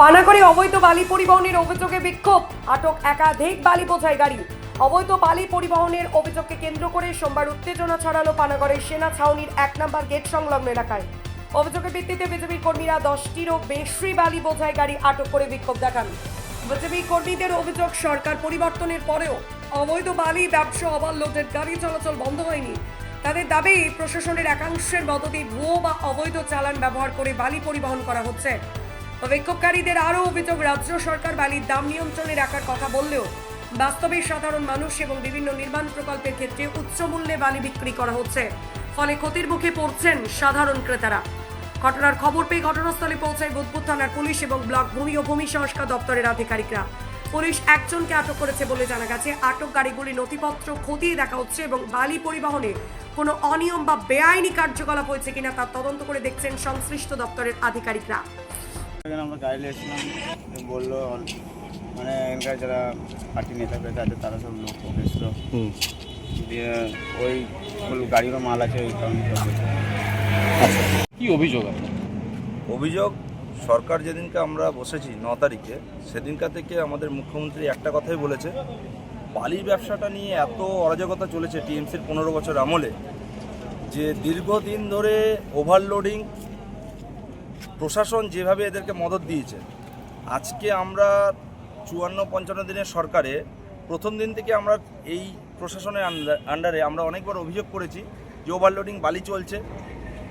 পানাগড়ে অবৈধ বালি পরিবহনের অভিযোগে বিক্ষোভ, আটক একাধিক বালি বোঝাই গাড়ি। অবৈধ বালি পরিবহনের অভিযোগকে কেন্দ্র করে সোমবার উত্তেজনা ছড়ালো পানাগড়ের সেনা ছাউনির 1 নম্বর গেট সংলগ্ন এলাকায়। অভিযোগের ভিত্তিতে বিজেপি কর্মীরা 10টিরও বেশি বালি বোঝাই গাড়ি আটক করে বিক্ষোভ দেখান। বিজেপি কর্মীদের অভিযোগ, সরকার পরিবর্তনের পরেও অবৈধ বালি ব্যবসা ওভারলোডের গাড়ি চলাচল বন্ধ হয়নি। তাদের দাবি, প্রশাসনের একাংশের মদতে ভুয়ো বা অবৈধ চালান ব্যবহার করে বালি পরিবহন করা হচ্ছে। বিক্ষোভকারীদের আরও অভিযোগ, রাজ্য সরকার বালির দাম নিয়ন্ত্রণে রাখার কথা বললেও বাস্তবে সাধারণ মানুষ এবং বিভিন্ন নির্মাণ প্রকল্পের ক্ষেত্রে উচ্চ মূল্যে বালি বিক্রি করা হচ্ছে, ফলে ক্ষতির মুখে পড়ছেন সাধারণ ক্রেতারা। ঘটনার খবর পেয়ে ঘটনাস্থলে পৌঁছায় বুধপুর থানার পুলিশ এবং ব্লক ভূমি ও ভূমি সংস্কার দপ্তরের আধিকারিকরা। পুলিশ একজনকে আটক করেছে বলে জানা গেছে। আটক গাড়িগুলির নথিপত্র খতিয়ে দেখা হচ্ছে এবং বালি পরিবহনে কোনো অনিয়ম বা বেআইনি কার্যকলাপ হয়েছে কিনা তা তদন্ত করে দেখছেন সংশ্লিষ্ট দপ্তরের আধিকারিকরা। আমরা গাড়ি এসেছিলাম, বললো মানে এখানকার যারা পার্টি নেতা ফেতা আছে তারা সব লোক এসেছিলো, দিয়ে ওই গাড়িরও মাল আছে ওই কারণে। কি অভিযোগ? অভিযোগ, সরকার যেদিনকে আমরা বসেছি 9 তারিখে, সেদিনকার থেকে আমাদের মুখ্যমন্ত্রী একটা কথাই বলেছে, বালির ব্যবসাটা নিয়ে এত অরাজকতা চলেছে টিএমসির 15 বছর আমলে, যে দীর্ঘদিন ধরে ওভারলোডিং, প্রশাসন যেভাবে এদেরকে মদত দিয়েছে। আজকে আমরা 54-55 দিনের সরকারে প্রথম দিন থেকে আমরা এই প্রশাসনের আন্ডারে আমরা অনেকবার অভিযোগ করেছি যে ওভারলোডিং বালি চলছে।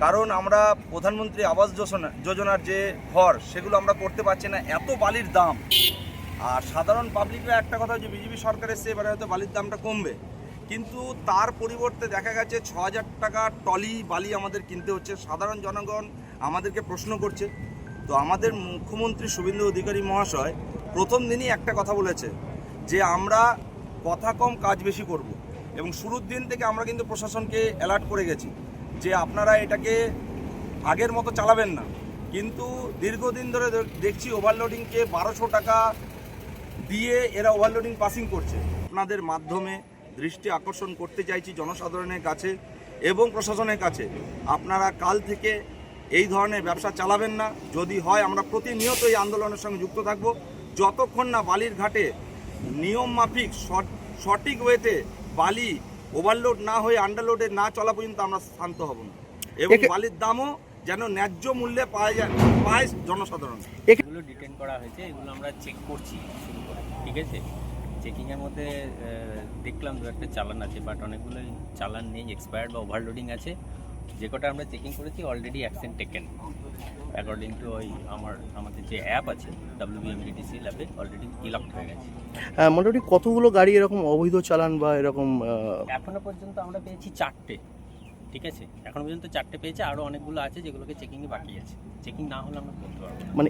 কারণ আমরা প্রধানমন্ত্রী আবাস যোজনার যে ঘর সেগুলো আমরা করতে পারছি না, এত বালির দাম। আর সাধারণ পাবলিকরা একটা কথা, যে বিজেপি সরকার এসে এবারে হয়তো বালির দামটা কমবে, কিন্তু তার পরিবর্তে দেখা গেছে 6000 টাকা টলি বালি আমাদের কিনতে হচ্ছে। সাধারণ জনগণ আমাদেরকে প্রশ্ন করছে। তো আমাদের মুখ্যমন্ত্রী শুভেন্দু অধিকারী মহাশয় প্রথম দিনই একটা কথা বলেছে যে আমরা কথা কম কাজ বেশি করব, এবং শুরুর দিন থেকে আমরা কিন্তু প্রশাসনকে অ্যালার্ট করে গেছি যে আপনারা এটাকে আগের মতো চালাবেন না। কিন্তু দীর্ঘদিন ধরে দেখছি ওভারলোডিংকে 1200 টাকা দিয়ে এরা ওভারলোডিং পাসিং করছে। আপনাদের মাধ্যমে দৃষ্টি আকর্ষণ করতে চাইছি জনসাধারণের কাছে এবং প্রশাসনের কাছে, আপনারা কাল থেকে এই ধরনের ব্যবসা চালাবেন না। যদি হয় আমরা প্রতিনিয়ত এই আন্দোলনের সঙ্গে যুক্ত থাকব, যতক্ষণ না বালির ঘাটে নিয়ম মাফিক সঠিক ওয়েতে বালি ওভারলোড না হয়ে আন্ডারলোডে না চলা পর্যন্ত আমরা শান্ত হব না, এবং বালির দামও যেন ন্যায্য মূল্যে পায় জনসাধারণ। এগুলো ডিটেন করা হয়েছে, এগুলো আমরা চেক করছি শুরু করে, ঠিক আছে। চেকিংয়ের মধ্যে দেখলাম 2-1টা চালান আছে, বাট অনেকগুলোই চালান নেই, এক্সপায়ার্ড বা ওভারলোডিং আছে। যে কটা আমরা চেকিং করেছি already action taken according to ওই আমাদের যে অ্যাপ আছে WBMDTC ল্যাবে অলরেডি ইলক্ট হয়ে গেছে। মোটামুটি কতগুলো গাড়ি এরকম অবৈধ চালান বা এরকম? এখনো পর্যন্ত আমরা পেয়েছি 4টে, ঠিক আছে। এখনো পর্যন্ত 4টে পেয়েছে, আরও অনেকগুলো আছে যেগুলোকে চেকিংয়ে বাকি আছে। চেকিং না হলে আমরা বলতে পারবো না। মানে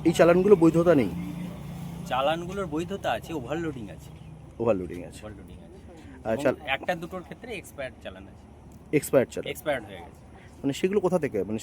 এই চালানগুলো বৈধতা নেই? চালানগুলোর বৈধতা আছে, ওভারলোডিং আছে। ওভারলোডিং আছে। আচ্ছা, একটা দুটোর ক্ষেত্রে এক্সপায়ার্ড চালান আছে, এক্সপায়ার্ড চালান এক্সপায়ার্ড হয়ে গেছে। মানে সেগুলো কোথা থেকে, মানে